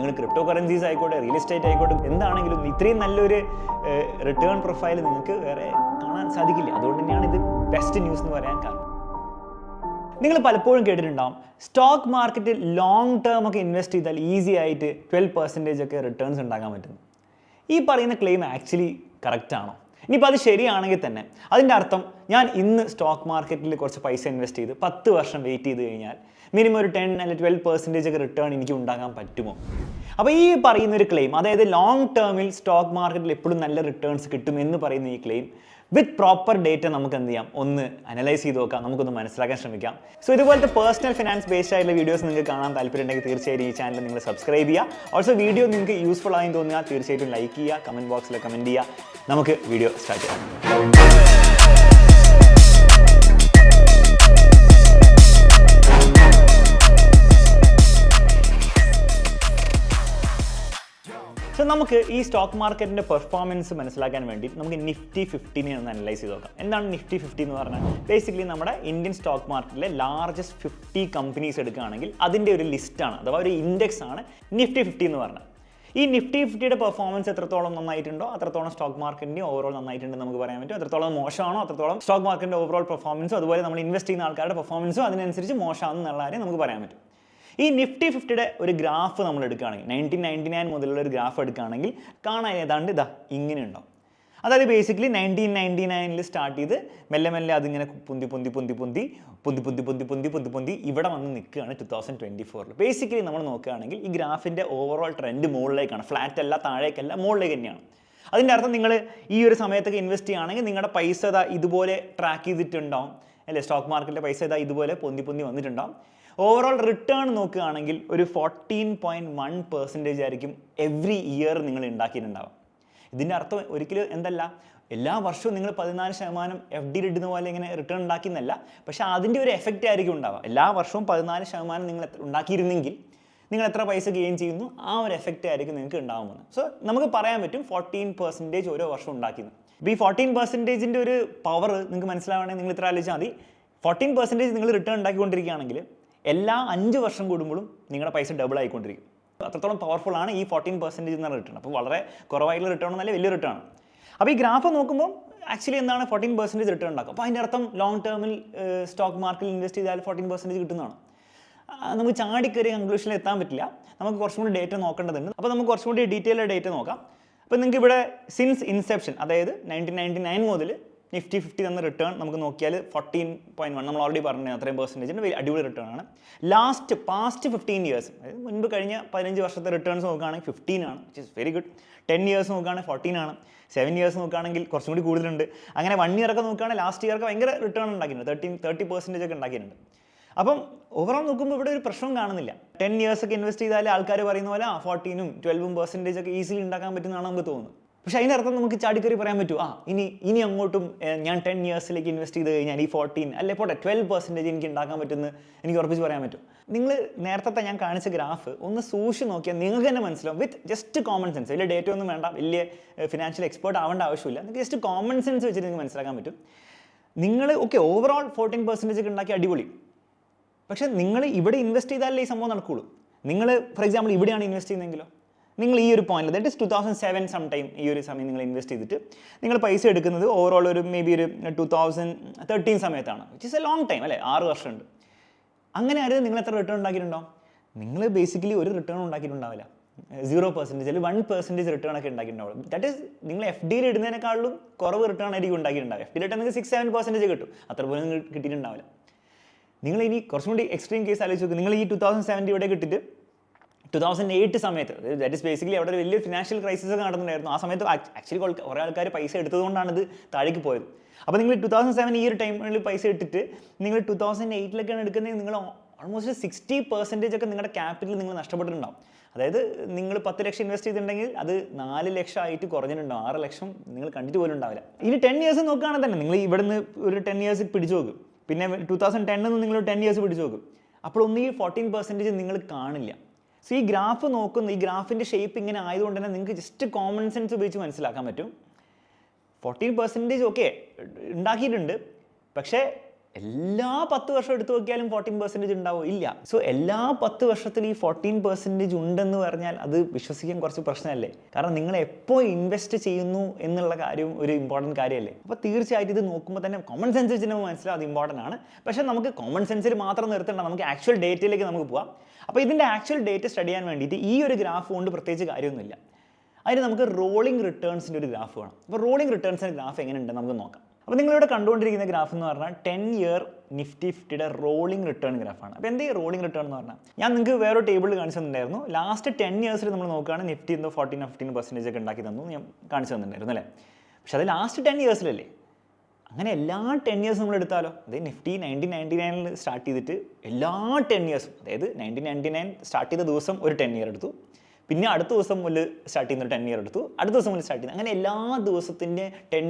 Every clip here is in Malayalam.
നിങ്ങൾ ക്രിപ്റ്റോ കറൻസീസ് ആയിക്കോട്ടെ, റിയൽ എസ്റ്റേറ്റ് ആയിക്കോട്ടെ, എന്താണെങ്കിലും ഇത്രയും നല്ലൊരു റിട്ടേൺ പ്രൊഫൈൽ നിങ്ങൾക്ക് വേറെ കാണാൻ സാധിക്കില്ല. അതുകൊണ്ട് തന്നെയാണ് ഇത് ബെസ്റ്റ് ന്യൂസ് എന്ന് പറയാൻ കാരണം. നിങ്ങൾ പലപ്പോഴും കേട്ടിട്ടുണ്ടാവും സ്റ്റോക്ക് മാർക്കറ്റിൽ ലോങ് ടേം ഒക്കെ ഇൻവെസ്റ്റ് ചെയ്താൽ ഈസി ആയിട്ട് 12% ഒക്കെ റിട്ടേൺസ് ഉണ്ടാക്കാൻ പറ്റുന്നു. ഈ പറയുന്ന ക്ലെയിം ആക്ച്വലി കറക്റ്റ് ആണോ? ഇനിയിപ്പോൾ അത് ശരിയാണെങ്കിൽ തന്നെ അതിൻ്റെ അർത്ഥം ഞാൻ ഇന്ന് സ്റ്റോക്ക് മാർക്കറ്റിൽ കുറച്ച് പൈസ ഇൻവെസ്റ്റ് ചെയ്ത് 10 വർഷം വെയിറ്റ് ചെയ്ത് കഴിഞ്ഞാൽ മിനിമം ഒരു 10 അല്ലെങ്കിൽ 12% ഒക്കെ റിട്ടേൺ എനിക്ക് ഉണ്ടാക്കാൻ പറ്റുമോ? അപ്പോൾ ഈ പറയുന്ന ഒരു ക്ലെയിം, അതായത് ലോങ് ടേമിൽ സ്റ്റോക്ക് മാർക്കറ്റിൽ എപ്പോഴും നല്ല റിട്ടേൺസ് കിട്ടും എന്ന് പറയുന്ന ഈ ക്ലെയിം വിത്ത് പ്രോപ്പർ ഡേറ്റ നമുക്ക് എന്ത് ചെയ്യാം, ഒന്ന് അനലൈസ് ചെയ്ത് നോക്കാം, നമുക്കൊന്ന് മനസ്സിലാക്കാൻ ശ്രമിക്കാം. സോ ഇതുപോലത്തെ പേഴ്സണൽ ഫിനാൻസ് ബേസ്ഡ് ആയിട്ടുള്ള വീഡിയോസ് നിങ്ങൾക്ക് കാണാൻ താല്പര്യമുണ്ടെങ്കിൽ തീർച്ചയായിട്ടും ഈ ചാനൽ നിങ്ങൾ സബ്സ്ക്രൈബ് ചെയ്യുക. ഓൾസോ വീഡിയോ നിങ്ങൾക്ക് യൂസ്ഫുൾ ആയി തോന്നിയാൽ തീർച്ചയായിട്ടും ലൈക്ക് ചെയ്യുക, കമൻറ്റ് ബോക്സിൽ കമൻറ്റ് ചെയ്യുക. നമുക്ക് വീഡിയോ സ്റ്റാർട്ട് ചെയ്യാം. സോ നമുക്ക് ഈ സ്റ്റോക്ക് മാർക്കറ്റിൻ്റെ പെർഫോമൻസ് മനസ്സിലാക്കാൻ വേണ്ടി നമുക്ക് നിഫ്റ്റി 50 ഒന്ന് അനലൈസ് ചെയ്ത് നോക്കാം. എന്താണ് നിഫ്റ്റി 50 എന്ന് പറഞ്ഞാൽ? ബേസിക്കലി നമ്മുടെ ഇന്ത്യൻ സ്റ്റോക്ക് മാർക്കറ്റിലെ ലാർജസ്റ്റ് 50 കമ്പനീസ് എടുക്കുകയാണെങ്കിൽ അതിൻ്റെ ഒരു ലിസ്റ്റാണ്, അഥവാ ഒരു ഇൻഡെക്സ് ആണ് നിഫ്റ്റി 50 എന്ന് പറഞ്ഞാൽ. ഈ നിഫ്റ്റി 50യുടെ പെർഫോമൻസ് എത്രത്തോളം നന്നായിട്ടുണ്ടോ അത്രത്തോളം സ്റ്റോക്ക് മാർക്കറ്റിൻ്റെ ഓവറോൾ നന്നായിട്ടുണ്ട് നമുക്ക് പറയാൻ പറ്റും. എത്രത്തോളം മോശമാണോ അത്രത്തോളം സ്റ്റോക്ക് മാർക്കറ്റിൻ്റെ ഓവറോൾ പെർഫോമൻസും അതുപോലെ നമ്മൾ ഇൻവെസ്റ്റ് ചെയ്യുന്ന ആൾക്കാരുടെ പെർഫോമൻസും അതിനനുസരിച്ച് മോശമാണെന്നുള്ള കാര്യം നമുക്ക് പറയാൻ പറ്റും. ഈ നിഫ്റ്റി 50യുടെ ഒരു ഗ്രാഫ് നമ്മൾ എടുക്കുകയാണെങ്കിൽ 1999 മുതലുള്ള ഒരു ഗ്രാഫ് എടുക്കുകയാണെങ്കിൽ കാണാൻ ഏതാണ്ട് ഇതാ ഇങ്ങനെ ഉണ്ടാവും. അതായത് ബേസിക്കലി 1999 സ്റ്റാർട്ട് ചെയ്ത് മെല്ലെ മെല്ലെ അതിങ്ങനെ പൊന്തി ഇവിടെ വന്ന് നിൽക്കുകയാണ് 2024. ബേസിക്കലി നമ്മൾ നോക്കുകയാണെങ്കിൽ ഈ ഗ്രാഫിൻ്റെ ഓവറോൾ ട്രെൻഡ് മുകളിലേക്കാണ്, ഫ്ലാറ്റ് അല്ല, താഴേക്കല്ല, മുകളിലേക്ക് തന്നെയാണ്. അതിൻ്റെ അർത്ഥം നിങ്ങൾ ഈ ഒരു സമയത്തൊക്കെ ഇൻവെസ്റ്റ് ചെയ്യുകയാണെങ്കിൽ നിങ്ങളുടെ പൈസ ഇതുപോലെ ട്രാക്ക് ചെയ്തിട്ടുണ്ടാവും അല്ലേ, സ്റ്റോക്ക് മാർക്കറ്റിലെ പൈസ ഇതുപോലെ പൊന്തി വന്നിട്ടുണ്ടാവും. ഓവറോൾ റിട്ടേൺ നോക്കുകയാണെങ്കിൽ ഒരു 14.1% ആയിരിക്കും എവറി ഇയർ നിങ്ങൾ ഉണ്ടാക്കിയിട്ടുണ്ടാവുക. ഇതിൻ്റെ അർത്ഥം ഒരിക്കലും എന്തല്ല, എല്ലാ വർഷവും നിങ്ങൾ 14% FD ഇടുന്ന പോലെ ഇങ്ങനെ റിട്ടേൺ ഉണ്ടാക്കിയെന്നല്ല, പക്ഷേ അതിൻ്റെ ഒരു എഫക്റ്റ് ആയിരിക്കും ഉണ്ടാവുക. എല്ലാ വർഷവും 14% നിങ്ങൾ ഉണ്ടാക്കിയിരുന്നെങ്കിൽ നിങ്ങൾ എത്ര പൈസ ഗെയിൻ ചെയ്യുന്നു ആ ഒരു എഫക്റ്റ് ആയിരിക്കും നിങ്ങൾക്ക് ഉണ്ടാകുന്നത്. സോ നമുക്ക് പറയാൻ പറ്റും 14% ഓരോ വർഷം ഉണ്ടാക്കിയെന്ന്. ഇപ്പോൾ ഈ 14%ൻ്റെ ഒരു പവർ നിങ്ങൾക്ക് മനസ്സിലാവണമെങ്കിൽ നിങ്ങൾ ഇത്ര ആലോചിച്ചാൽ മതി. 14% നിങ്ങൾ റിട്ടേൺ ഉണ്ടാക്കിക്കൊണ്ടിരിക്കുകയാണെങ്കിൽ എല്ലാ 5 വർഷം കൂടുമ്പോഴും നിങ്ങളുടെ പൈസ ഡബിൾ ആയിക്കൊണ്ടിരിക്കും. അത്രത്തോളം പവർഫുൾ ആണ് ഈ 14% എന്ന റിട്ടേൺ. അപ്പോൾ വളരെ കുറവായിട്ടുള്ള റിട്ടേൺ എന്നല്ല, വലിയ റിട്ടേൺ ആണ്. അപ്പോൾ ഈ ഗ്രാഫ് നോക്കുമ്പോൾ ആക്ച്വലി എന്താണ് 14% റിട്ടേൺ ഉണ്ടാക്കും. അപ്പോൾ അതിൻ്റെ അർത്ഥം ലോങ് ടേമിൽ സ്റ്റോക്ക് മാർക്കറ്റിൽ ഇൻവെസ്റ്റ് ചെയ്താൽ 14% കിട്ടുന്നതാണ്. നമുക്ക് ചാടിക്കറി കൺക്ലൂഷനിൽ എത്താൻ പറ്റില്ല, നമുക്ക് കുറച്ചും കൂടി ഡേറ്റ നോക്കേണ്ടതുണ്ട്. അപ്പോൾ നമുക്ക് കുറച്ചും കൂടി ഡീറ്റെയിൽഡ് ഡേറ്റ നോക്കാം. അപ്പോൾ നിങ്ങൾക്ക് ഇവിടെ സിൻസ് ഇൻസെപ്ഷൻ, അതായത് 1999 മുതൽ നിഫ്റ്റി 50 എന്ന റിട്ടേൺ നമുക്ക് നോക്കിയാൽ 14.1, നമ്മൾ ഓൾറെഡി പറഞ്ഞു അത്രയും പെർസെൻറ്റേജിൻ്റെ വലിയ അടിപൊളി റിട്ടേൺ ആണ്. പാസ്റ്റ് 15 ഇയേഴ്സ്, അതായത് മുൻപ് കഴിഞ്ഞ 15 വർഷത്തെ റിട്ടേൺസ് നോക്കുകയാണെങ്കിൽ 15 ആണ്, which is very good. 10 years നോക്കുകയാണെങ്കിൽ 14 ആണ്. 7 ഇയേഴ്സ് നോക്കുകയാണെങ്കിൽ കുറച്ചും കൂടി കൂടുതലുണ്ട്. അങ്ങനെ 1 ഇയർ ഒക്കെ നോക്കുകയാണെങ്കിൽ ലാസ്റ്റ് ഇയർക്ക് ഭയങ്കര റിട്ടേൺ ഉണ്ടാക്കിയിട്ടുണ്ട്, 30% ഒക്കെ ഉണ്ടാക്കിയിട്ടുണ്ട്. അപ്പം ഓവറോൾ നോക്കുമ്പോൾ ഇവിടെ ഒരു പ്രശ്നം കാണുന്നില്ല. 10 ഇയേഴ്സ് ഒക്കെ ഇൻവെസ്റ്റ് ചെയ്താൽ ആൾക്കാർ പറയുന്ന പോലെ 14%, 12% ഒക്കെ ഈസിലി ഉണ്ടാക്കാൻ പറ്റുന്നതാണ് നമുക്ക് തോന്നുന്നത്. പക്ഷേ അതിൻ്റെ അർത്ഥം നമുക്ക് ചാടിക്കറി പറയാൻ പറ്റും, ഇനി അങ്ങോട്ടും ഞാൻ 10 ഇയേഴ്സിലേക്ക് ഇൻവെസ്റ്റ് ചെയ്ത് കഴിഞ്ഞാൽ ഈ 14 അല്ലെ പോട്ടെ 12% എനിക്ക് ഉണ്ടാക്കാൻ പറ്റുമെന്ന് എനിക്ക് ഉറപ്പിച്ച് പറയാൻ പറ്റും. നിങ്ങൾ നേരത്തെ ഞാൻ കാണിച്ച ഗ്രാഫ് ഒന്ന് സൂക്ഷിച്ച് നോക്കിയാൽ നിങ്ങൾക്ക് തന്നെ മനസ്സിലാവും. വിത്ത് ജസ്റ്റ് കോമൺ സെൻസ്, വലിയ ഡേറ്റ ഒന്നും വേണ്ട, വലിയ ഫിനാൻഷ്യൽ എക്സ്പേർട്ട് ആവേണ്ട ആവശ്യമില്ല. നിങ്ങൾക്ക് ജസ്റ്റ് കോമൺ സെൻസ് വെച്ചിട്ട് നിങ്ങൾക്ക് മനസ്സിലാക്കാൻ പറ്റും. നിങ്ങൾ ഓവറോൾ 14% ഒക്കെ ഉണ്ടാക്കി അടിപൊളി. പക്ഷേ നിങ്ങൾ ഇവിടെ ഇൻവെസ്റ്റ് ചെയ്താലേ ഈ സംഭവം നടക്കുകയുള്ളൂ. നിങ്ങൾ ഫോർ എക്സാമ്പിൾ ഇവിടെയാണ് ഇൻവെസ്റ്റ് ചെയ്യുന്നതെങ്കിലോ, നിങ്ങൾ ഈ ഒരു പോയിന്റ്, ദാറ്റ് ഇസ് 2007 സംടൈം ഈ ഒരു സമയം നിങ്ങൾ ഇൻവെസ്റ്റ് ചെയ്തിട്ട് നിങ്ങൾ പൈസ എടുക്കുന്നത് ഓവറോൾ ഒരു മേ ബി ഒരു 2013 സമയത്താണ്, which is A long time അല്ലേ, 6 വർഷമുണ്ട്. അങ്ങനെ ആരും നിങ്ങൾ എത്ര റിട്ടേൺ ഉണ്ടാക്കിയിട്ടുണ്ടാവും? നിങ്ങൾ ബേസിക്കലി ഒരു റിട്ടേൺ ഉണ്ടാക്കിയിട്ടുണ്ടാവില്ല, 0% അല്ലെങ്കിൽ 1% റിട്ടേൺ ഒക്കെ ഉണ്ടാക്കിയിട്ടുണ്ടാവും. ദാറ്റ് ഇസ് നിങ്ങൾ FD ഇടുന്നതിനേക്കാളും കുറവ് റിട്ടേൺ ആയിരിക്കും ഉണ്ടാക്കിയിട്ടുണ്ടാവുക. FD ഇട്ടാൽ നിങ്ങൾക്ക് 6-7% കിട്ടും, അത്ര പോലും നിങ്ങൾക്ക് കിട്ടിയിട്ടുണ്ടാവില്ല. നിങ്ങൾ ഇനി കുറച്ചും കൂടി എക്സ്ട്രീം കേസ് ആലോചിച്ച് നോക്കുക. നിങ്ങൾ ഈ 2007 ഇവിടെ കിട്ടിയിട്ട് 2008 സമയത്ത്, ദാറ്റ് ഇസ് ബേസിക്കലി അവിടെ ഒരു വലിയ ഫിനാൻഷ്യൽ ക്രൈസിസ് ഒക്കെ നടന്നിട്ടുണ്ടായിരുന്നു. ആ സമയത്ത് ആക്ച്വലി കുറേ ആൾക്കാർ പൈസ എടുത്തതുകൊണ്ടാണ് ഇത് താഴേക്ക് പോയത്. അപ്പോൾ നിങ്ങൾ 2007 ഈ ഒരു ടൈമിൽ പൈസ ഇട്ടിട്ട് നിങ്ങൾ 2008 എടുക്കുന്നത്, നിങ്ങൾ ഓൾമോസ്റ്റ് 60% ഒക്കെ നിങ്ങളുടെ ക്യാപിറ്റൽ നിങ്ങൾ നഷ്ടപ്പെട്ടിട്ടുണ്ടാവും. അതായത് നിങ്ങൾ 10 ലക്ഷം ഇൻവെസ്റ്റ് ചെയ്തിട്ടുണ്ടെങ്കിൽ അത് 4 ലക്ഷം ആയിട്ട് കുറഞ്ഞിട്ടുണ്ടാവും, 6 ലക്ഷം നിങ്ങൾ കണ്ടിട്ട് പോലും ഉണ്ടാവില്ല. ഇനി 10 ഇയേഴ്സ് നോക്കുകയാണെങ്കിൽ തന്നെ നിങ്ങൾ ഇവിടെ നിന്ന് ഒരു 10 ഇയേഴ്സ് പിടിച്ചു നോക്കും, പിന്നെ 2010 നിങ്ങൾ 10 ഇയേഴ്സ് പിടിച്ചു നോക്കും, അപ്പോൾ ഒന്നും ഈ 14% നിങ്ങൾ കാണില്ല. സോ ഈ ഗ്രാഫ് നോക്കുന്ന, ഈ ഗ്രാഫിൻ്റെ ഷേപ്പ് ഇങ്ങനെ ആയതുകൊണ്ട് തന്നെ നിങ്ങൾക്ക് ജസ്റ്റ് കോമൺ സെൻസ് ഉപയോഗിച്ച് മനസ്സിലാക്കാൻ പറ്റും. 14% ഓക്കെ ഉണ്ടാക്കിയിട്ടുണ്ട്, പക്ഷേ എല്ലാ 10 വർഷം എടുത്തു നോക്കിയാലും 14% ഉണ്ടാവും? ഇല്ല. സോ എല്ലാ 10 വർഷത്തിൽ ഈ 14% ഉണ്ടെന്ന് പറഞ്ഞാൽ അത് വിശ്വസിക്കാൻ കുറച്ച് പ്രശ്നമല്ലേ? കാരണം നിങ്ങൾ എപ്പോൾ ഇൻവെസ്റ്റ് ചെയ്യുന്നു എന്നുള്ള കാര്യം ഒരു ഇമ്പോർട്ടൻറ്റ് കാര്യമല്ലേ? അപ്പോൾ തീർച്ചയായിട്ടും ഇത് നോക്കുമ്പോൾ തന്നെ കോമൺ സെൻസ് വെച്ച് നമുക്ക് മനസ്സിലാവും അത് ഇമ്പോർട്ടൻ്റ് ആണ്. പക്ഷേ നമുക്ക് കോമൺ സെൻസിൽ മാത്രം നിർത്തണ്ട, നമുക്ക് ആക്ച്വൽ ഡേറ്റയിലേക്ക് നമുക്ക് പോവാം. അപ്പോൾ ഇതിൻ്റെ ആക്ച്വൽ ഡേറ്റ സ്റ്റഡി ചെയ്യാൻ വേണ്ടിയിട്ട് ഈ ഒരു ഗ്രാഫ് കൊണ്ട് പ്രത്യേകിച്ച് കാര്യമൊന്നുമില്ല. അതിന് നമുക്ക് റോളിംഗ് റിട്ടേൺസിൻ്റെ ഒരു ഗ്രാഫ് വേണം. അപ്പോൾ റോളിംഗ് റിട്ടേൺസിൻ്റെ ഗ്രാഫ് എങ്ങനെയുണ്ടെന്ന് നമുക്ക് നോക്കാം. അപ്പോൾ നിങ്ങളിവിടെ കണ്ടുകൊണ്ടിരിക്കുന്ന ഗ്രാഫ് എന്ന് പറഞ്ഞാൽ 10 ഇയർ നിഫ്റ്റി 50യുടെ റോളിംഗ് റിട്ടേൺ ഗ്രാഫാണ്. അപ്പോൾ എന്താ ഈ റോളിംഗ് റിട്ടേൺ എന്ന് പറഞ്ഞാൽ, ഞാൻ നിങ്ങൾക്ക് വേറെ ടേബിളിൽ കാണിച്ചു തന്നിട്ടുണ്ടായിരുന്നു. ലാസ്റ്റ് 10 ഇയേഴ്സിൽ നമ്മൾ നോക്കുകയാണ് നിഫ്റ്റി എന്തോ 14-15% ഒക്കെ ഉണ്ടാക്കി തന്നു ഞാൻ കാണിച്ചു തന്നിട്ടുണ്ടായിരുന്നു അല്ലേ? പക്ഷേ അത് ലാസ്റ്റ് 10 ഇയേഴ്സിലല്ലേ. അങ്ങനെ എല്ലാ 10 ഇയേഴ്സ് നമ്മൾ എടുത്താലോ, അതായത് നിഫ്റ്റി 1999 സ്റ്റാർട്ട് ചെയ്തിട്ട് എല്ലാ 10 ഇയേഴ്സും, അതായത് 1999 സ്റ്റാർട്ട് ചെയ്ത ദിവസം ഒരു 10 ഇയർ എടുത്തു, പിന്നെ അടുത്ത ദിവസം മുതൽ സ്റ്റാർട്ട് ചെയ്യുന്ന ഒരു 10 ഇയർ എടുത്തു, അടുത്ത ദിവസം മുതൽ സ്റ്റാർട്ട് ചെയ്യുന്നത്, അങ്ങനെ എല്ലാ ദിവസത്തിൻ്റെ 10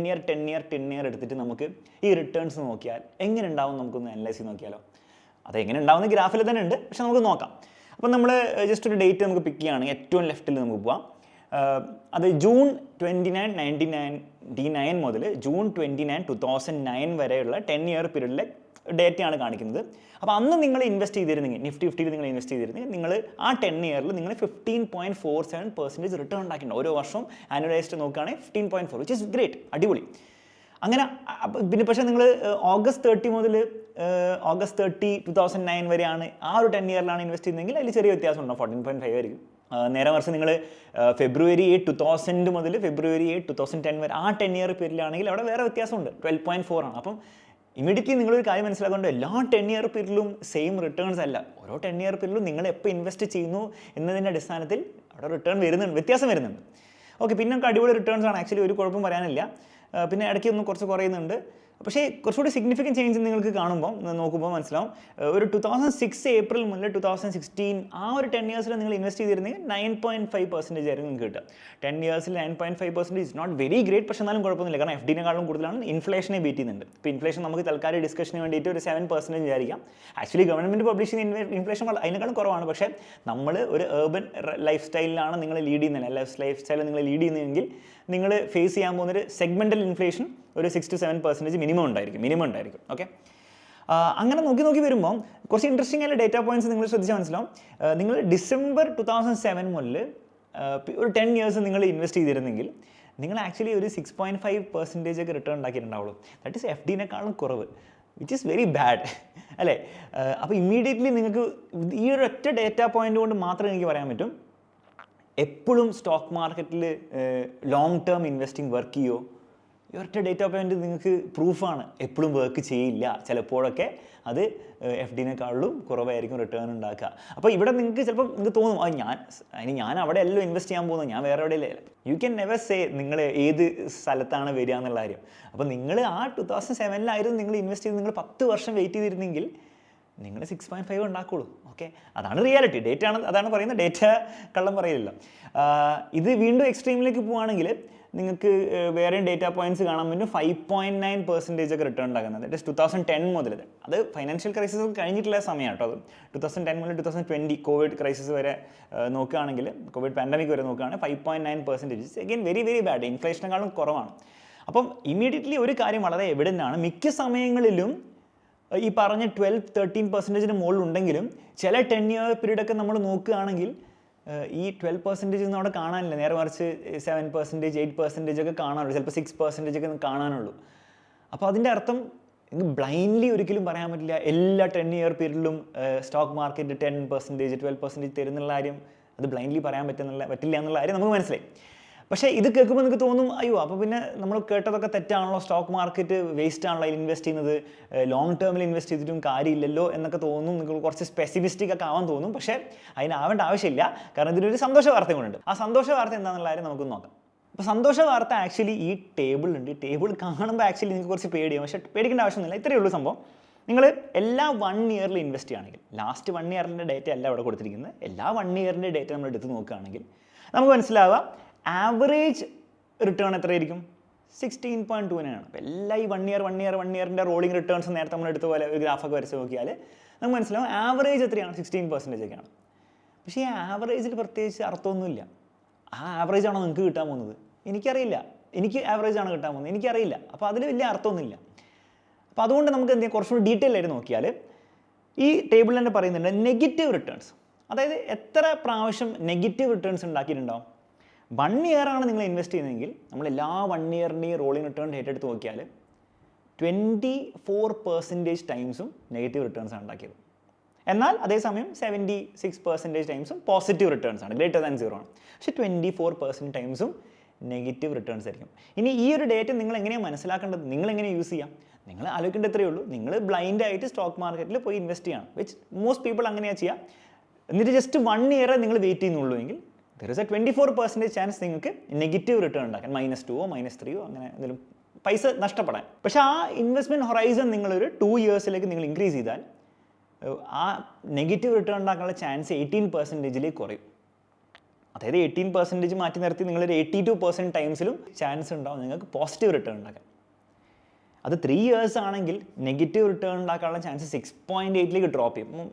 ഇയർ എടുത്തിട്ട് നമുക്ക് ഈ റിട്ടേൺസ് നോക്കിയാൽ എങ്ങനെ ഉണ്ടാവും നമുക്കൊന്ന് അനലൈസ് ചെയ്ത് നോക്കിയാലോ. അത് എങ്ങനെ ഉണ്ടാവുന്ന ഗ്രാഫിൽ തന്നെ ഉണ്ട്, പക്ഷെ നമുക്ക് നോക്കാം. അപ്പം നമ്മൾ ജസ്റ്റ് ഒരു ഡേറ്റ് നമുക്ക് പിക്ക് ചെയ്യുകയാണെങ്കിൽ ഏറ്റവും ലെഫ്റ്റിൽ നമുക്ക് പോവാം. അത് ജൂൺ 29, 1999 മുതൽ ജൂൺ 29, 2009 വരെയുള്ള 10 ഇയർ പീരീഡിലെ ഡേറ്റയാണ് കാണിക്കുന്നത്. അപ്പോൾ അന്ന് നിങ്ങൾ ഇൻവെസ്റ്റ് ചെയ്തിരുന്നെങ്കിൽ നിഫ്റ്റി 50 നിങ്ങൾ ഇൻവെസ്റ്റ് ചെയ്തിരുന്നെങ്കിൽ നിങ്ങൾ ആ 10 ഇയറിൽ നിങ്ങൾ 15.47% റിട്ടേൺ ഉണ്ടാക്കിയിട്ടുണ്ട്. ഓരോ വർഷവും ആനുവലൈസ്ഡ് നോക്കുകയാണെങ്കിൽ 15.4, വിച്ച് ഇസ് ഗ്രേറ്റ്, അടിപൊളി. അങ്ങനെ പിന്നെ പക്ഷേ നിങ്ങൾ ഓഗസ്റ്റ് 30 മുതൽ ഓഗസ്റ്റ് 30, 2009 വരെയാണ് ആ ഒരു 10 ഇയറിലാണ് ഇൻവെസ്റ്റ് ചെയ്യുന്നതെങ്കിൽ അതിൽ ചെറിയ വ്യത്യാസം ഉണ്ടാവും, 14.5 ആയിരിക്കും. നേരെ മറിച്ച് നിങ്ങൾ ഫെബ്രുവരി 8, 2000 മുതൽ ഫെബ്രുവരി 8, 2010 വരെ ആ 10 ഇയർ പീരീഡിലാണെങ്കിൽ അവിടെ വേറെ വ്യത്യാസമുണ്ട്, 12.4 ആണ്. അപ്പം ഇമ്മീഡിയറ്റ്ലി നിങ്ങളൊരു കാര്യം മനസ്സിലാക്കേണ്ട, എല്ലാ 10 ഇയർ പീരീഡിലും സെയിം റിട്ടേൺസ് അല്ല. ഓരോ 10 ഇയർ പീരീഡിലും നിങ്ങൾ എപ്പോൾ ഇൻവെസ്റ്റ് ചെയ്യുന്നു എന്നതിൻ്റെ അടിസ്ഥാനത്തിൽ അവിടെ റിട്ടേൺ വരുന്നുണ്ട്, വ്യത്യാസം വരുന്നുണ്ട്. ഓക്കെ, പിന്നെ നമുക്ക് അടിപൊളി റിട്ടേൺസ് ആണ്, ആക്ച്വലി ഒരു കുഴപ്പം പറയാനില്ല. പിന്നെ ഇടയ്ക്ക് ഒന്ന് കുറച്ച് കുറയുന്നുണ്ട്. പക്ഷേ കുറച്ചുകൂടി സിഗ്നിഫിക്കൻറ്റ് ചേഞ്ച് നിങ്ങൾക്ക് കാണുമ്പോൾ നോക്കുമ്പോൾ മനസ്സിലാവും. ഒരു 2006 ഏപ്രിൽ മുതൽ 2016 ആ ഒരു 10 ഇയേഴ്സിൽ നിങ്ങൾ ഇൻവെസ്റ്റ് ചെയ്തിരുന്നെങ്കിൽ 9.5% ആയിരുന്നു നിങ്ങൾക്ക് കിട്ടുക. 10 ഇയേഴ്സിൽ 9.5% ഇസ് നോട്ട് വെരി ഗ്രേറ്റ്, പക്ഷേ എന്നാലും കുഴപ്പമൊന്നുമില്ല. കാരണം FDനേക്കാളും കൂടുതലാണ് ഇൻഫ്ലേഷനെ ബീറ്റ് ചെയ്യുന്നുണ്ട്. ഇപ്പോൾ ഇൻഫ്ലേഷൻ നമുക്ക് തൽക്കാലം ഡിസ്കഷന് വേണ്ടിയിട്ട് ഒരു 7% വിചാരിക്കാം. ആക്ച്വലി ഗവൺമെൻറ് പബ്ലിഷ് ചെയ്യുന്ന ഇൻഫ്ലേഷൻ അതിനേക്കാളും കുറവാണ്. പക്ഷേ നമ്മൾ ഒരു ഏർബൻ ലൈഫ് സ്റ്റൈലിലാണ് നിങ്ങൾ ലീഡ് ചെയ്യുന്നത്, ലൈഫ് സ്റ്റൈലിൽ നിങ്ങൾ ലീഡ് ചെയ്യുന്നതെങ്കിൽ നിങ്ങൾ ഫേസ് ചെയ്യാൻ പോകുന്നൊരു സെഗ്മെൻ്റൽ ഇൻഫ്ലേഷൻ ഒരു 6 to 7% മിനിമം ഉണ്ടായിരിക്കും. ഓക്കെ, അങ്ങനെ നോക്കി വരുമ്പോൾ കുറച്ച് ഇൻട്രസ്റ്റിംഗ് ആയ ഡേറ്റാ പോയിന്റ്സ് നിങ്ങൾ ശ്രദ്ധിച്ചാൽ മനസ്സിലാവും. നിങ്ങൾ ഡിസംബർ 2007 മുതൽ ഒരു 10 ഇയേഴ്സ് നിങ്ങൾ ഇൻവെസ്റ്റ് ചെയ്തിരുന്നെങ്കിൽ നിങ്ങൾ ആക്ച്വലി ഒരു 6.5% ഒക്കെ റിട്ടേൺ ഉണ്ടാക്കിയിട്ടുണ്ടാവുള്ളൂ. ദാറ്റ് ഈസ് FDനേക്കാളും കുറവ്, വിച്ച് ഈസ് വെരി ബാഡ് അല്ലേ? അപ്പോൾ ഇമ്മീഡിയറ്റ്ലി നിങ്ങൾക്ക് ഈ ഒരു ഒറ്റ ഡേറ്റാ പോയിന്റ് കൊണ്ട് മാത്രമേ എനിക്ക് പറയാൻ പറ്റും എപ്പോഴും സ്റ്റോക്ക് മാർക്കറ്റിൽ ലോങ് ടേം ഇൻവെസ്റ്റിംഗ് വർക്ക് ചെയ്യുമോ. ഈ ഒറ്റ ഡേറ്റാ പോയിന്റ് നിങ്ങൾക്ക് പ്രൂഫാണ്, എപ്പോഴും വർക്ക് ചെയ്യില്ല. ചിലപ്പോഴൊക്കെ അത് FDനേക്കാളും കുറവായിരിക്കും റിട്ടേൺ ഉണ്ടാക്കുക. അപ്പോൾ ഇവിടെ നിങ്ങൾക്ക് ചിലപ്പോൾ നിങ്ങൾക്ക് തോന്നും, ഞാൻ അവിടെ അല്ലോ ഇൻവെസ്റ്റ് ചെയ്യാൻ പോകുന്നത്, ഞാൻ വേറെ എവിടെയല്ലേ. യു ക്യാൻ നെവർ സേ നിങ്ങൾ ഏത് സ്ഥലത്താണ് വരിക എന്നുള്ള കാര്യം. അപ്പോൾ നിങ്ങൾ ആ 2007 നിങ്ങൾ ഇൻവെസ്റ്റ് ചെയ്ത് നിങ്ങൾ 10 വർഷം വെയിറ്റ് ചെയ്തിരുന്നെങ്കിൽ നിങ്ങൾ 6.5 ഉണ്ടാക്കുള്ളൂ. ഓക്കെ, അതാണ് റിയാലിറ്റി. ഡേറ്റ ആണ്, അതാണ് പറയുന്നത്, ഡേറ്റ കള്ളം പറയില്ല. ഇത് വീണ്ടും എക്സ്ട്രീമിലേക്ക് പോവുകയാണെങ്കിൽ നിങ്ങൾക്ക് വേറെയും ഡേറ്റാ പോയിന്റ്സ് കാണാൻ പറ്റും. 5.9% ഒക്കെ റിട്ടേൺ ഉണ്ടാക്കുന്നത്, ദാറ്റ് ഈസ് 2010 മുതൽ. അത് ഫൈനാൻഷ്യൽ ക്രൈസിസ് കഴിഞ്ഞിട്ടുള്ള സമയമാണ് കേട്ടോ. അത് 2010 മുതൽ 2020 കോവിഡ് ക്രൈസിസ് വരെ നോക്കുകയാണെങ്കിൽ, കോവിഡ് പാൻഡമിക് വരെ നോക്കുകയാണെങ്കിൽ 5.9% അഗൈൻ വെരി വെരി ബാഡ്, ഇൻഫ്ലേഷനേക്കാളും കുറവാണ്. അപ്പം ഇമ്മീഡിയറ്റ്ലി ഒരു കാര്യം വളരെ എവിഡൻ്റ് ആണ്, മിക്ക സമയങ്ങളിലും ഈ പറഞ്ഞ 12-13% മുകളിലുണ്ടെങ്കിലും ചില 10 ഇയർ പീരീഡൊക്കെ നമ്മൾ നോക്കുകയാണെങ്കിൽ ഈ 12% ഒന്നും അവിടെ കാണാനില്ല. നേരെ മറിച്ച് 7%, 8% ഒക്കെ കാണാനുള്ളൂ, ചിലപ്പോൾ 6% ഒക്കെ കാണാനുള്ളൂ. അപ്പോൾ അതിൻ്റെ അർത്ഥം ബ്ലൈൻഡ്ലി ഒരിക്കലും പറയാൻ പറ്റില്ല എല്ലാ 10 ഇയർ പീരീഡിലും സ്റ്റോക്ക് മാർക്കറ്റ് 10%, 12% തരുന്നുള്ള കാര്യം അത് ബ്ലൈൻഡ്ലി പറയാൻ പറ്റില്ല എന്നുള്ള കാര്യം നമുക്ക് മനസ്സിലായി. പക്ഷേ ഇത് കേൾക്കുമ്പോൾ നിങ്ങൾക്ക് തോന്നും, അയ്യോ അപ്പോൾ പിന്നെ നമ്മൾ കേട്ടതൊക്കെ തെറ്റാണല്ലോ, സ്റ്റോക്ക് മാർക്കറ്റ് വേസ്റ്റ് ആണല്ലോ അതിൽ ഇൻവെസ്റ്റ് ചെയ്യുന്നത്, ലോങ് ടേമിൽ ഇൻവെസ്റ്റ് ചെയ്തിട്ടും കാര്യമില്ലല്ലോ എന്നൊക്കെ തോന്നും. നിങ്ങൾക്ക് കുറച്ച് സ്പെസിഫിസ്റ്റിക് ഒക്കെ ആവാൻ തോന്നും. പക്ഷേ അതിനാവേണ്ട ആവശ്യമില്ല, കാരണം ഇതിലൊരു സന്തോഷ വാർത്ത കൊണ്ടുണ്ട്. ആ സന്തോഷ വാർത്ത എന്താണെന്നുള്ള കാര്യം നമുക്ക് നോക്കാം. അപ്പോൾ സന്തോഷ വാർത്ത ആക്ച്വലി ഈ ടേബിളുണ്ട്. ഈ ടേബിൾ കാണുമ്പോൾ ആക്ച്വലി നിങ്ങൾക്ക് കുറച്ച് പേടിയാവും, പക്ഷേ പേടിക്കേണ്ട ആവശ്യമൊന്നുമില്ല. ഇത്രയേ ഉള്ളൂ സംഭവം. നിങ്ങൾ എല്ലാ 1 ഇയറിൽ ഇൻവെസ്റ്റ് ചെയ്യുകയാണെങ്കിൽ, ലാസ്റ്റ് 1 ഇയറിൻ്റെ ഡേറ്റ അല്ല അവിടെ കൊടുത്തിരിക്കുന്നത്, എല്ലാ 1 ഇയറിൻ്റെ ഡേറ്റ നമ്മൾ എടുത്ത് നോക്കുകയാണെങ്കിൽ നമുക്ക് മനസ്സിലാവുക ആവറേജ് റിട്ടേൺ എത്രയായിരിക്കും? 16.2-നാണ്. അപ്പോൾ എല്ലാ ഈ 1 ഇയറിൻ്റെ റോളിംഗ് റിട്ടേൺസ് നേരത്തെ നമ്മൾ എടുത്ത പോലെ ഒരു ഗ്രാഫൊക്കെ വരച്ച് നോക്കിയാൽ നമുക്ക് മനസ്സിലാവും ആവറേജ് എത്രയാണ്? 16% ഒക്കെയാണ്. പക്ഷേ ഈ ആവറേജിൽ പ്രത്യേകിച്ച് അർത്ഥമൊന്നുമില്ല. ആ ആവറേജ് ആണോ നിങ്ങൾക്ക് കിട്ടാൻ പോകുന്നത്? എനിക്കറിയില്ല. എനിക്ക് ആവറേജ് ആണ് കിട്ടാൻ പോകുന്നത്, എനിക്കറിയില്ല. അപ്പോൾ അതിൽ വലിയ അർത്ഥമൊന്നുമില്ല. അപ്പോൾ അതുകൊണ്ട് നമുക്ക് എന്ത് ചെയ്യാം, കുറച്ചുകൂടി ഡീറ്റെയിൽ ആയിട്ട് നോക്കിയാൽ ഈ ടേബിളിൽ തന്നെ പറയുന്നുണ്ട് നെഗറ്റീവ് റിട്ടേൺസ്. അതായത് എത്ര പ്രാവശ്യം നെഗറ്റീവ് റിട്ടേൺസ് ഉണ്ടാക്കിയിട്ടുണ്ടാവും. 1 ഇയർ ആണ് നിങ്ങൾ ഇൻവെസ്റ്റ് ചെയ്യുന്നതെങ്കിൽ നമ്മൾ എല്ലാ 1 ഇയറിൻ്റെയും റോളിംഗ് റിട്ടേൺ ഡേറ്റ് എടുത്ത് നോക്കിയാൽ 24% ടൈംസും നെഗറ്റീവ് റിട്ടേൺസ് ആണ് ഉണ്ടാക്കിയത്. എന്നാൽ അതേസമയം 76% ടൈംസും പോസിറ്റീവ് റിട്ടേൺസ് ആണ്, ഗ്രേറ്റർ ദാൻ 0 ആണ്. പക്ഷേ 24% ടൈംസും നെഗറ്റീവ് റിട്ടേൺസ് ആയിരിക്കും. ഇനി ഈ ഒരു ഡേറ്റ നിങ്ങൾ എങ്ങനെയാണ് മനസ്സിലാക്കേണ്ടത്, നിങ്ങൾ എങ്ങനെ യൂസ് ചെയ്യാം? നിങ്ങൾ ആലോചിക്കേണ്ട ഇത്രയേ ഉള്ളൂ. നിങ്ങൾ ബ്ലൈൻഡ് ആയിട്ട് സ്റ്റോക്ക് മാർക്കറ്റിൽ പോയി ഇൻവെസ്റ്റ് ചെയ്യണം, വിച്ച് മോസ്റ്റ് പീപ്പിൾ അങ്ങനെയാണ് ചെയ്യുക. എന്നിട്ട് ജസ്റ്റ് 1 ഇയർ നിങ്ങൾ വെയിറ്റ് ചെയ്യുന്നുള്ളൂ എങ്കിൽ ദർ ഇസ് എ 24% ചാൻസ് നിങ്ങൾക്ക് നെഗറ്റീവ് റിട്ടേൺ ഉണ്ടാക്കാൻ, -2 -3 അങ്ങനെ എന്തെങ്കിലും പൈസ നഷ്ടപ്പെടാൻ. പക്ഷേ ആ ഇൻവെസ്റ്റ്മെൻറ്റ് ഹൊറൈസൺ നിങ്ങളൊരു 2 ഇയേഴ്സിലേക്ക് നിങ്ങൾ ഇൻക്രീസ് ചെയ്താൽ ആ നെഗറ്റീവ് റിട്ടേൺ ഉണ്ടാക്കാനുള്ള ചാൻസ് 18%ലേക്ക് കുറയും. അതായത് 18% മാറ്റി നിർത്തി നിങ്ങളൊരു 82% ടൈംസിലും ചാൻസ് ഉണ്ടാവും നിങ്ങൾക്ക് പോസിറ്റീവ് റിട്ടേൺ ഉണ്ടാക്കാൻ. അത് 3 ഇയേഴ്സ് ആണെങ്കിൽ നെഗറ്റീവ് റിട്ടേൺ ഉണ്ടാക്കാനുള്ള ചാൻസ് 6.8ലേക്ക് ഡ്രോപ്പ് ചെയ്യും.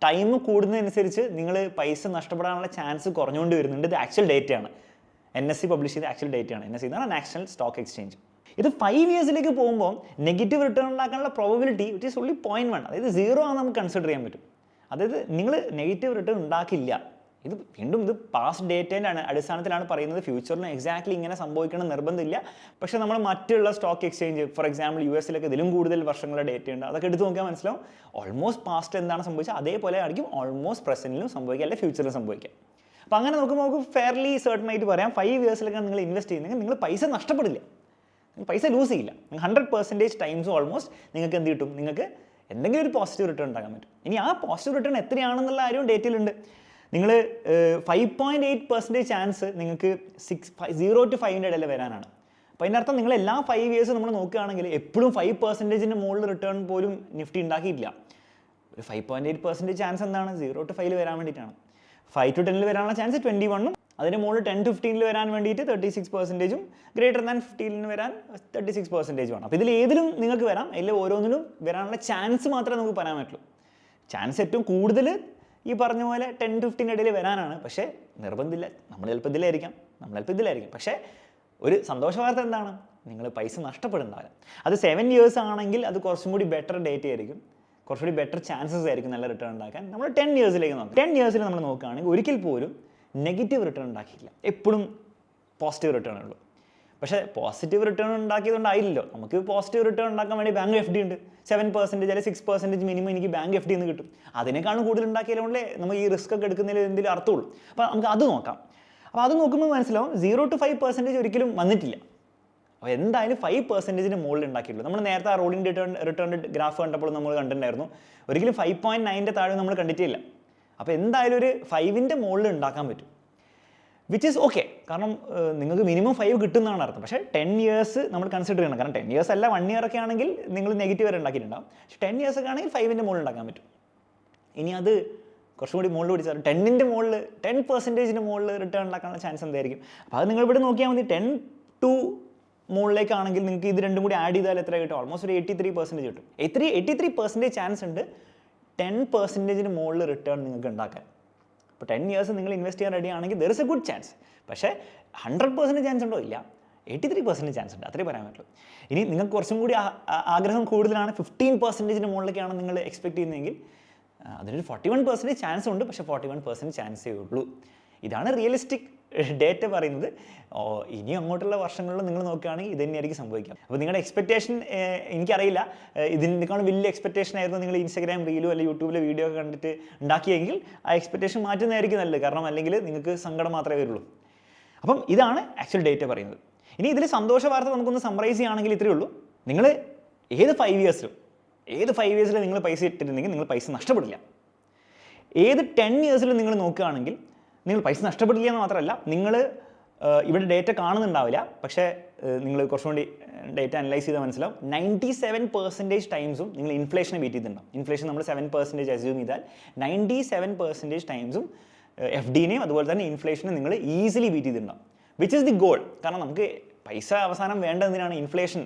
ടൈം കൂടുന്നതനുസരിച്ച് നിങ്ങൾ പൈസ നഷ്ടപ്പെടാനുള്ള ചാൻസ് കുറഞ്ഞുകൊണ്ട് വരുന്നുണ്ട്. ഇത് ആക്ച്വൽ ഡേറ്റയാണ്, NSE പബ്ലിഷ് ചെയ്ത ആക്ച്വൽ ഡേറ്റയാണ്. NSE എന്ന് പറഞ്ഞാൽ നാഷണൽ സ്റ്റോക്ക് എക്സ്ചേഞ്ച്. ഇത് 5 ഇയേഴ്സിലേക്ക് പോകുമ്പോൾ നെഗറ്റീവ് റിട്ടേൺ ഉണ്ടാക്കാനുള്ള പ്രോബബിലിറ്റി വിച്ച് ഈസ് ഓൺലി 0.1, അതായത് 0 ആണ് നമുക്ക് കൺസിഡർ ചെയ്യാൻ പറ്റും. അതായത് നിങ്ങൾ നെഗറ്റീവ് റിട്ടേൺ ഉണ്ടാക്കില്ല. ഇത് വീണ്ടും ഇത് പാസ്റ്റ് ഡേറ്റേൻ്റെ അടിസ്ഥാനത്തിലാണ് പറയുന്നത്. ഫ്യൂച്ചറിന് എക്സാക്ട്ലി ഇങ്ങനെ സംഭവിക്കണം നിർബന്ധമില്ല. പക്ഷേ നമ്മൾ മറ്റുള്ള stock exchange, for example US ഇതിലും കൂടുതൽ വർഷങ്ങളുടെ ഡേറ്റ ഉണ്ട്, അതൊക്കെ എടുത്ത് നോക്കിയാൽ മനസ്സിലാവും ഓൾമോസ്റ്റ് പാസ്റ്റ് എന്താണ് സംഭവിച്ചത് അതേപോലെ ആയിരിക്കും ഓൾമോസ്റ്റ് പ്രസൻറ്റിലും സംഭവിക്കുക, അല്ലെങ്കിൽ ഫ്യൂച്ചറിലും സംഭവിക്കുക. അപ്പോൾ അങ്ങനെ നോക്കുമ്പോൾ നമുക്ക് ഫെയർലി സർട്ടൺ ആയിട്ട് പറയാം 5 ഇയേഴ്സിലൊക്കെ നിങ്ങൾ ഇൻവെസ്റ്റ് ചെയ്യുന്നെങ്കിൽ നിങ്ങൾ പൈസ നഷ്ടപ്പെടില്ല, പൈസ ലൂസ് ചെയ്യില്ല. 100% ടൈംസ് ഓൾമോസ്റ്റ് നിങ്ങൾക്ക് എന്ത് കിട്ടും, നിങ്ങൾക്ക് എന്തെങ്കിലും ഒരു പോസിറ്റീവ് റിട്ടേൺ ഉണ്ടാക്കാൻ പറ്റും. ഇനി ആ പോസിറ്റീവ് റിട്ടേൺ എത്രയാണെന്നുള്ള കാര്യവും ഡേറ്റയിലുണ്ട്. നിങ്ങൾ 5.8% ചാൻസ് നിങ്ങൾക്ക് 0 to 5 ഇടയിൽ വരാനാണ്. അപ്പോൾ അതിനർത്ഥം നിങ്ങൾ എല്ലാ 5 ഇയേഴ്സും നമ്മൾ നോക്കുകയാണെങ്കിൽ എപ്പോഴും 5%ന് മുകളിൽ റിട്ടേൺ പോലും നിഫ്റ്റി ഉണ്ടാക്കിയിട്ടില്ല. ഒരു 5.8% ചാൻസ് എന്താണ്, 0 to 5 വരാൻ വേണ്ടിയിട്ടാണ്. 5 to 10 വരാനുള്ള ചാൻസ് 21ഉം അതിന് മുകളിൽ 10 to 15 വരാൻ വേണ്ടിയിട്ട് 36%ഉം ഗ്രേറ്റർ ദാൻ 15 വരാൻ 36% ആണ്. അപ്പോൾ ഇതിൽ ഏതിലും നിങ്ങൾക്ക് വരാം, അതിൽ ഓരോന്നിലും വരാനുള്ള ചാൻസ് മാത്രമേ നമുക്ക് പറയാൻ പറ്റുള്ളൂ. ചാൻസ് ഏറ്റവും കൂടുതൽ ഈ പറഞ്ഞ പോലെ 10 to 15 ഇടയിൽ വരാനാണ്. പക്ഷേ നിർബന്ധമില്ല, നമ്മൾ ചിലപ്പോൾ ഇതിലായിരിക്കും. പക്ഷേ ഒരു സന്തോഷ വാർത്ത എന്താണ്, നിങ്ങൾ പൈസ നഷ്ടപ്പെടുന്നുണ്ടാവില്ല. അത് 7 ഇയേഴ്സ് ആണെങ്കിൽ അത് കുറച്ചും കൂടി ബെറ്റർ ഡേറ്റ ആയിരിക്കും, കുറച്ചുകൂടി ബെറ്റർ ചാൻസസ് ആയിരിക്കും നല്ല റിട്ടേൺ ഉണ്ടാക്കാൻ. നമ്മൾ 10 ഇയേഴ്സിലേക്ക് നോക്കാം. 10 ഇയേഴ്സിൽ നമ്മൾ നോക്കുകയാണെങ്കിൽ ഒരിക്കൽ പോലും നെഗറ്റീവ് റിട്ടേൺ ഉണ്ടാക്കിയില്ല, എപ്പോഴും പോസിറ്റീവ് റിട്ടേൺ ഉള്ളൂ. പക്ഷേ പോസിറ്റീവ് റിട്ടേൺ ഉണ്ടാക്കിയതുകൊണ്ടായില്ലല്ലോ, നമുക്ക് പോസിറ്റീവ് റിട്ടേൺ ഉണ്ടാക്കാൻ വേണ്ടി ബാങ്ക് FD ഉണ്ട്. 7% അല്ലെങ്കിൽ 6% മിനിമം എനിക്ക് ബാങ്ക് FD എന്ന് കിട്ടും. അതിനേക്കാളും കൂടുതൽ ഉണ്ടാക്കിയതുകൊണ്ടേ നമുക്ക് ഈ റിസ്ക് ഒക്കെ എടുക്കുന്നതിൽ എന്തെങ്കിലും അർത്ഥമുള്ളൂ. അപ്പോൾ നമുക്ക് അത് നോക്കാം. അപ്പോൾ അത് നോക്കുമ്പോൾ മനസ്സിലാവും 0 to 5% ഒരിക്കലും വന്നിട്ടില്ല. അപ്പോൾ എന്തായാലും 5%ന് മുകളിൽ ഉണ്ടാക്കിയിട്ടുള്ളൂ. നമ്മൾ നേരത്തെ ആ റോളിംഗ് റിട്ടേൺ ഗ്രാഫ് കണ്ടപ്പോൾ നമ്മൾ കണ്ടിട്ടുണ്ടായിരുന്നു, ഒരിക്കലും 5.9ൻ്റെ താഴെ നമ്മൾ കണ്ടിട്ടില്ല. അപ്പോൾ എന്തായാലും ഒരു 5ൻ്റെ മുകളിൽ ഉണ്ടാക്കാൻ പറ്റും, വിച്ച് ഈസ് ഓക്കെ. കാരണം നിങ്ങൾക്ക് മിനിമം 5 കിട്ടുന്നതാണ് അർത്ഥം. പക്ഷേ 10 ഇയേഴ്സ് നമ്മൾ കൺസിഡർ ചെയ്യണം. കാരണം 10 ഇയേഴ്സ് അല്ല, 1 ഇയർ ഒക്കെ ആണെങ്കിൽ നിങ്ങൾ നെഗറ്റീവ് വരെ ഉണ്ടാക്കിയിട്ടുണ്ടാവും. പക്ഷേ 10 ഇയേഴ്സ് ഒക്കെ ആണെങ്കിൽ 5ൻ്റെ മുകളിൽ ഉണ്ടാക്കാൻ പറ്റും. ഇനി അത് കുറച്ചും കൂടി മുകളിൽ പിടിച്ചാൽ 10ൻ്റെ മുകളിൽ 10%ന് മുകളിൽ റിട്ടേൺ ഉണ്ടാക്കാനുള്ള ചാൻസ് എന്തായിരിക്കും? അപ്പോൾ അത് നിങ്ങൾ ഇവിടെ നോക്കിയാൽ മതി. 10 to മുകളിലേക്കാണെങ്കിൽ നിങ്ങൾക്ക് ഇത് രണ്ടും കൂടി ആഡ് ചെയ്താൽ എത്ര കിട്ടും? ഓൾമോസ്റ്റ് ഒരു 83% കിട്ടും. 83% ചാൻസ് ഉണ്ട് 10%ന് മുകളിൽ റിട്ടേൺ നിങ്ങൾക്ക് ഉണ്ടാക്കാൻ. അപ്പോൾ 10 ഇയേഴ്സ് നിങ്ങൾ ഇൻവെസ്റ്റ് ചെയ്യാൻ റെഡി ആണെങ്കിൽ there is A good chance. പക്ഷേ 100% ചാൻസ് ഉണ്ടോ? ഇല്ല, 83% ചാൻസ് ഉണ്ട്, അത്രേ പറയാൻ പറ്റുള്ളൂ. ഇനി നിങ്ങൾക്ക് കുറച്ചും കൂടി ആഗ്രഹം കൂടുതലാണ്, 15%ന് മുകളിലേക്കാണ് നിങ്ങൾ എക്സ്പെക്ട് ചെയ്യുന്നതെങ്കിൽ അതിനൊരു 41% ചാൻസ് ഉണ്ട്. പക്ഷേ 41% ചാൻസേ ഉള്ളൂ. ഇതാണ് റിയലിസ്റ്റിക് ഡേറ്റ പറയുന്നത്. ഇനി അങ്ങോട്ടുള്ള വർഷങ്ങളിൽ നിങ്ങൾ നോക്കുകയാണെങ്കിൽ ഇത് തന്നെയായിരിക്കും സംഭവിക്കുക. അപ്പോൾ നിങ്ങളുടെ എക്സ്പെക്റ്റേഷൻ എനിക്കറിയില്ല, ഇതിനേക്കാളും വലിയ എക്സ്പെക്റ്റേഷൻ ആയിരുന്നു നിങ്ങൾ ഇൻസ്റ്റാഗ്രാം റീലോ അല്ലെങ്കിൽ യൂട്യൂബിലെ വീഡിയോ ഒക്കെ കണ്ടിട്ട് ഉണ്ടാക്കിയെങ്കിൽ ആ എക്സ്പെക്റ്റേഷൻ മാറ്റുന്നതായിരിക്കും നല്ലത്. കാരണം അല്ലെങ്കിൽ നിങ്ങൾക്ക് സങ്കടം മാത്രമേ വരുള്ളൂ. അപ്പം ഇതാണ് ആക്ച്വൽ ഡേറ്റ പറയുന്നത്. ഇനി ഇതിൽ സന്തോഷ വാർത്ത നമുക്കൊന്ന് സമ്മറൈസ് ചെയ്യുകയാണെങ്കിൽ ഇത്രയേ ഉള്ളൂ. നിങ്ങൾ ഏത് 5 ഇയേഴ്സിലും നിങ്ങൾ പൈസ ഇട്ടിട്ടുണ്ടെങ്കിൽ നിങ്ങൾ പൈസ നഷ്ടപ്പെടില്ല. ഏത് 10 ഇയേഴ്സിലും നിങ്ങൾ നോക്കുകയാണെങ്കിൽ നിങ്ങൾ പൈസ നഷ്ടപ്പെടില്ല എന്ന് മാത്രമല്ല, നിങ്ങൾ ഇവിടെ ഡേറ്റ കാണുന്നുണ്ടാവില്ല, പക്ഷേ നിങ്ങൾ കുറച്ചുകൂടി ഡേറ്റ അനലൈസ് ചെയ്താൽ മനസ്സിലാവും 97% ടൈംസും നിങ്ങൾ ഇൻഫ്ലേഷനെ ബീറ്റ് ചെയ്തിട്ടുണ്ടാവും. ഇൻഫ്ലേഷൻ നമ്മൾ 7% അസ്യൂം ചെയ്താൽ 97% ടൈംസും FDനെയും അതുപോലെ തന്നെ ഇൻഫ്ലേഷനെ നിങ്ങൾ ഈസിലി ബീറ്റ് ചെയ്തിട്ടുണ്ടാവും, വിച്ച് ഇസ് ദി ഗോൾ. കാരണം നമുക്ക് പൈസ അവസാനം വേണ്ടതിനാണ് ഇൻഫ്ലേഷൻ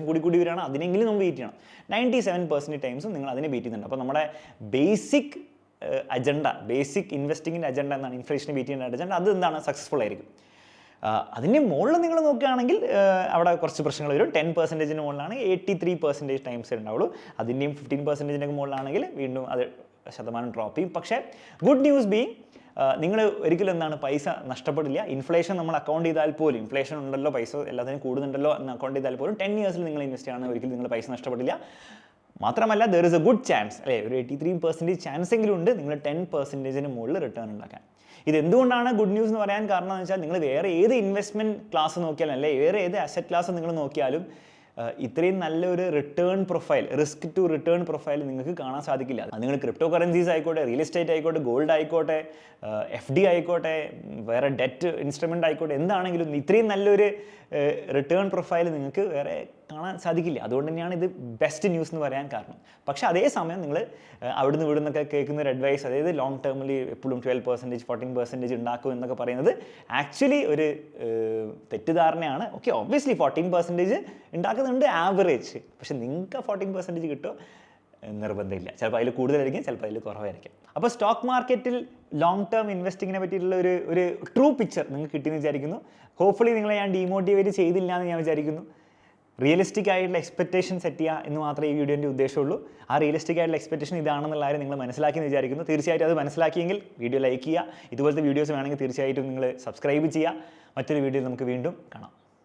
കൂടി വരികയാണ്, അതിനെങ്കിലും നമ്മൾ ബീറ്റ് ചെയ്യണം. 97% ടൈംസും നിങ്ങൾ അതിനെ ബീറ്റ് ചെയ്യുന്നുണ്ട്. അപ്പോൾ നമ്മുടെ ബേസിക് ഇൻവെസ്റ്റിങ്ങിൻ്റെ അജണ്ട എന്നാണ് ഇൻഫ്ലേഷനെ ബീറ്റ് ചെയ്യുന്ന അജണ്ട. അത് എന്താണ്? സക്സസ്ഫുൾ ആയിരിക്കും. അതിൻ്റെ മുകളിൽ നിങ്ങൾ നോക്കുകയാണെങ്കിൽ അവിടെ കുറച്ച് പ്രശ്നങ്ങൾ വരും. 10% മുകളിലാണെങ്കിൽ 83% ടൈംസ് ഉണ്ടാവുള്ളൂ. അതിൻ്റെയും 15% മുകളിലാണെങ്കിൽ വീണ്ടും അത് ശതമാനം ഡ്രോപ്പ് ചെയ്യും. പക്ഷേ ഗുഡ് ന്യൂസ് ബീങ് നിങ്ങൾ ഒരിക്കലും എന്താണ് പൈസ നഷ്ടപ്പെടില്ല. ഇൻഫ്ലേഷൻ നമ്മൾ അക്കൗണ്ട് ചെയ്താൽ പോലും, ഇൻഫ്ലേഷൻ ഉണ്ടല്ലോ, പൈസ എല്ലാത്തിനും കൂടുന്നുണ്ടല്ലോ എന്ന് അക്കൗണ്ട് ചെയ്താൽ പോലും 10 ഇയേഴ്സിൽ നിങ്ങൾ ഇൻവെസ്റ്റ് ചെയ്യുകയാണെങ്കിൽ ഒരിക്കലും നിങ്ങൾ പൈസ നഷ്ടപ്പെടില്ല. മാത്രമല്ല there is A good chance, അല്ലേ, ഒരു 83% ചാൻസ് എങ്കിലും ഉണ്ട് നിങ്ങൾ 10% മുകളിൽ റിട്ടേൺ ഉണ്ടാക്കാൻ. ഇതെന്തുകൊണ്ടാണ് ഗുഡ് ന്യൂസ് എന്ന് പറയാൻ കാരണം എന്ന് വെച്ചാൽ നിങ്ങൾ വേറെ ഏത് ഇൻവെസ്റ്റ്മെൻറ്റ് ക്ലാസ് നോക്കിയാലും, അല്ലെ വേറെ ഏത് അസറ്റ് ക്ലാസ് നിങ്ങൾ നോക്കിയാലും ഇത്രയും നല്ലൊരു return profile, risk to return profile നിങ്ങൾക്ക് കാണാൻ സാധിക്കില്ല. അത് നിങ്ങൾ ക്രിപ്റ്റോ കറൻസീസ് ആയിക്കോട്ടെ, റിയൽ എസ്റ്റേറ്റ് ആയിക്കോട്ടെ, ഗോൾഡ് ആയിക്കോട്ടെ, FD ആയിക്കോട്ടെ, വേറെ ഡെറ്റ് ഇൻസ്ട്രുമെൻ്റ് ആയിക്കോട്ടെ, എന്താണെങ്കിലും ഇത്രയും നല്ലൊരു റിട്ടേൺ പ്രൊഫൈൽ നിങ്ങൾക്ക് വേറെ കാണാൻ സാധിക്കില്ല. അതുകൊണ്ട് തന്നെയാണ് ഇത് ബെസ്റ്റ് ന്യൂസ് എന്ന് പറയാൻ കാരണം. പക്ഷേ അതേസമയം നിങ്ങൾ അവിടുന്ന് ഇവിടുന്നൊക്കെ കേൾക്കുന്ന ഒരു അഡ്വൈസ്, അതായത് ലോങ് ടേമിൽ എപ്പോഴും 12%, 14% ഉണ്ടാക്കും എന്നൊക്കെ പറയുന്നത് ആക്ച്വലി ഒരു തെറ്റിദ്ധാരണയാണ്. ഓക്കെ, ഒബ്വിയസ്ലി 14% ഉണ്ടാക്കുന്നുണ്ട് ആവറേജ്, പക്ഷെ നിങ്ങൾക്ക് 14% കിട്ടുമോ നിർബന്ധമില്ല. ചിലപ്പോൾ അതിൽ കൂടുതലായിരിക്കും, ചിലപ്പോൾ അതിൽ കുറവായിരിക്കും. അപ്പോൾ സ്റ്റോക്ക് മാർക്കറ്റിൽ ലോങ് ടേം ഇൻവെസ്റ്റിങ്ങിനെ പറ്റിയിട്ടുള്ള ഒരു ട്രൂ പിക്ചർ നിങ്ങൾക്ക് കിട്ടിയെന്ന് വിചാരിക്കുന്നു. ഹോപ്പ്ഫുള്ളി നിങ്ങളെ ഞാൻ ഡീമോട്ടിവേറ്റ് ചെയ്തില്ല എന്ന് ഞാൻ വിചാരിക്കുന്നു. റിയലിസ്റ്റിക് ആയിട്ടുള്ള എക്സ്പെക്ടേഷൻ സെറ്റ് ചെയ്യുക എന്ന് മാത്രമേ ഈ വീഡിയോൻ്റെ ഉദ്ദേശമുള്ളൂ. ആ റിയലിസ്റ്റിക് ആയിട്ടുള്ള എക്സ്പെക്ടേഷൻ ഇതാണെന്നുള്ള കാര്യം നിങ്ങൾ മനസ്സിലാക്കിയെന്ന് വിചാരിക്കുന്നു. തീർച്ചയായിട്ടും അത് മനസ്സിലാക്കിയെങ്കിൽ വീഡിയോ ലൈക്ക് ചെയ്യുക. ഇതുപോലത്തെ വീഡിയോസ് വേണമെങ്കിൽ തീർച്ചയായിട്ടും നിങ്ങൾ സബ്സ്ക്രൈബ് ചെയ്യുക. മറ്റൊരു വീഡിയോയിൽ നമുക്ക് വീണ്ടും കാണാം.